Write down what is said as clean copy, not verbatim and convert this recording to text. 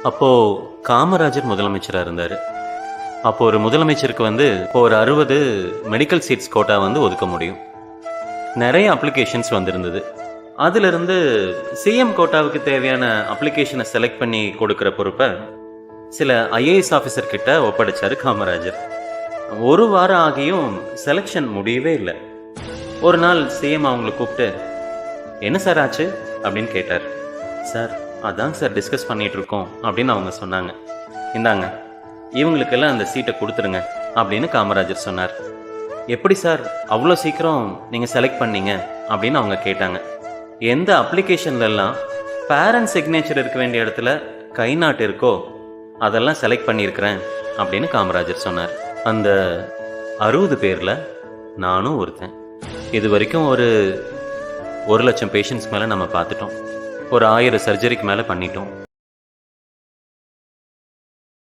அப்போ காமராஜர் முதலமைச்சரா இருந்தாரு. அப்போ ஒரு முதலமைச்சருக்கு இப்போ ஒரு 60 மெடிக்கல் சீட்ஸ் கோட்டா ஒதுக்க முடியும். நெறைய அப்ளிகேஷன்ஸ் வந்திருந்தது. அதிலிருந்து சிஎம் கோட்டாவுக்கு தேவையான அப்ளிகேஷனை செலக்ட் பண்ணி கொடுக்கிற பொறுப்பை சில ஐஏஎஸ் ஆஃபீஸர் கிட்ட ஒப்படைச்சாரு காமராஜர். ஒரு வாரம் ஆகியும் செலெக்ஷன் முடியவே இல்லை. ஒரு நாள் சிஎம் அவங்கள கூப்பிட்டு, என்ன சார் ஆச்சு அப்படின்னு கேட்டார். சார், அதான் சார் டிஸ்கஸ் பண்ணிட்டு இருக்கோம் அப்படின்னு அவங்க சொன்னாங்க. இந்தாங்க, இவங்களுக்கெல்லாம் அந்த சீட்டை கொடுத்துருங்க அப்படின்னு காமராஜர் சொன்னார். எப்படி சார் அவ்வளோ சீக்கிரம் நீங்கள் செலக்ட் பண்ணீங்க அப்படின்னு அவங்க கேட்டாங்க. எந்த அப்ளிகேஷன்லலாம் பேரண்ட் சிக்னேச்சர் இருக்க வேண்டிய இடத்துல கை நாட்டு இருக்கோ அதெல்லாம் செலக்ட் பண்ணியிருக்கிறேன் அப்படின்னு காமராஜர் சொன்னார். அந்த 60 பேரில் நானும் ஒருத்தன். இது வரைக்கும் ஒரு 1,00,000 பேஷண்ட்ஸ் மேலே நம்ம பார்த்துட்டோம். ஒரு 1000 சர்ஜரிக்கு மேலே பண்ணிட்டோம்.